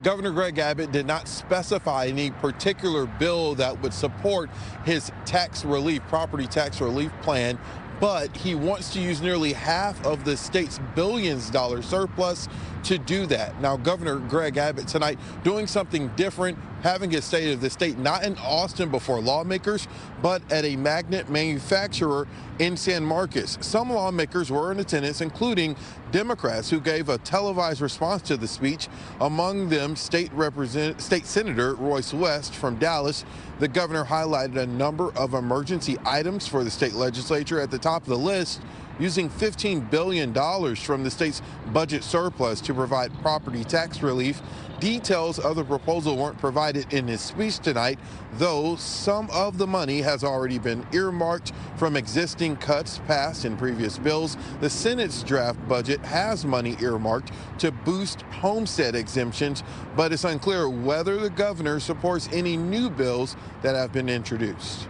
Governor Greg Abbott did not specify any particular bill that would support his tax relief, property tax relief plan, but he wants to use nearly half of the state's billions-dollar surplus to do that. Now, Governor Greg Abbott tonight doing something different, having his State of the State not in Austin before lawmakers, but at a magnet manufacturer in San Marcos. Some lawmakers were in attendance, including Democrats who gave a televised response to the speech, among them State Senator Royce West from Dallas. The governor highlighted a number of emergency items for the state legislature. At the top of the list, using $15 billion from the state's budget surplus to provide property tax relief. Details of the proposal weren't provided in his speech tonight, though some of the money has already been earmarked from existing cuts passed in previous bills. The Senate's draft budget has money earmarked to boost homestead exemptions, but it's unclear whether the governor supports any new bills that have been introduced.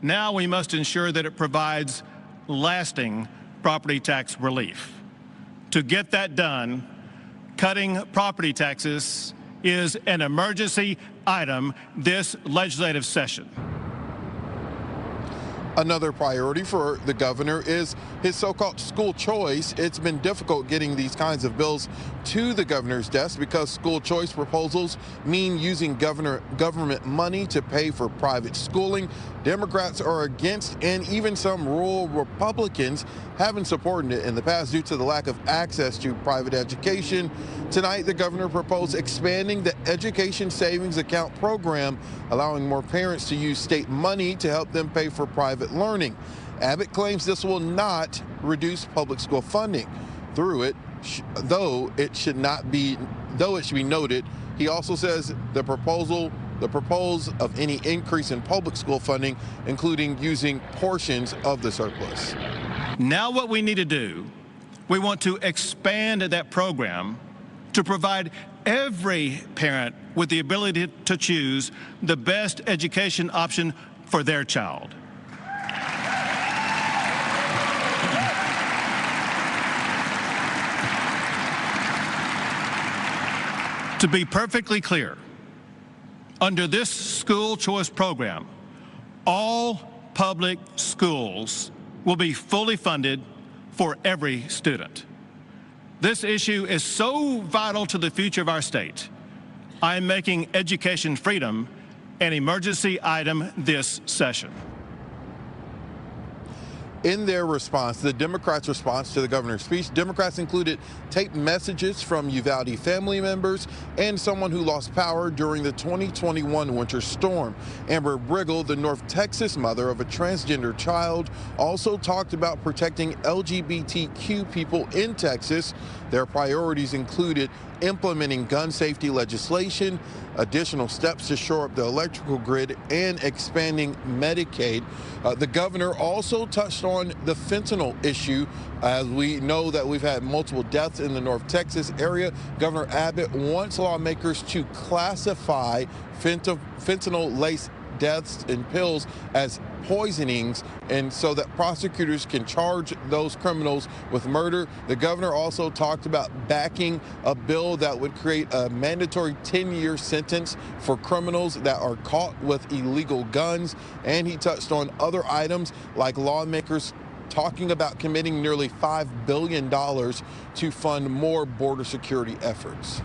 Now we must ensure that it provides lasting property tax relief. To get that done, cutting property taxes is an emergency item this legislative session. Another priority for the governor is his so-called school choice. It's been difficult getting these kinds of bills to the governor's desk because school choice proposals mean using government money to pay for private schooling. Democrats are against, and even some rural Republicans haven't supported it in the past due to the lack of access to private education. Tonight, the governor proposed expanding the Education Savings Account program, allowing more parents to use state money to help them pay for private learning. Abbott claims this will not reduce public school funding. Through it, though it should be noted, he also says the proposal of any increase in public school funding, including using portions of the surplus. Now what we need to do, we want to expand that program to provide every parent with the ability to choose the best education option for their child. To be perfectly clear, under this school choice program, all public schools will be fully funded for every student. This issue is so vital to the future of our state. I am making education freedom an emergency item this session. In their response, the Democrats' response to the governor's speech, Democrats included taped messages from Uvalde family members and someone who lost power during the 2021 winter storm. Amber Briggle, the North Texas mother of a transgender child, also talked about protecting LGBTQ people in Texas. Their priorities included implementing gun safety legislation, additional steps to shore up the electrical grid, and expanding Medicaid. The governor also touched on the fentanyl issue. As we know that we've had multiple deaths in the North Texas area, Governor Abbott wants lawmakers to classify fentanyl-laced deaths and pills as poisonings, and so that prosecutors can charge those criminals with murder. The governor also talked about backing a bill that would create a mandatory 10-year sentence for criminals that are caught with illegal guns, and he touched on other items like lawmakers talking about committing nearly $5 billion to fund more border security efforts.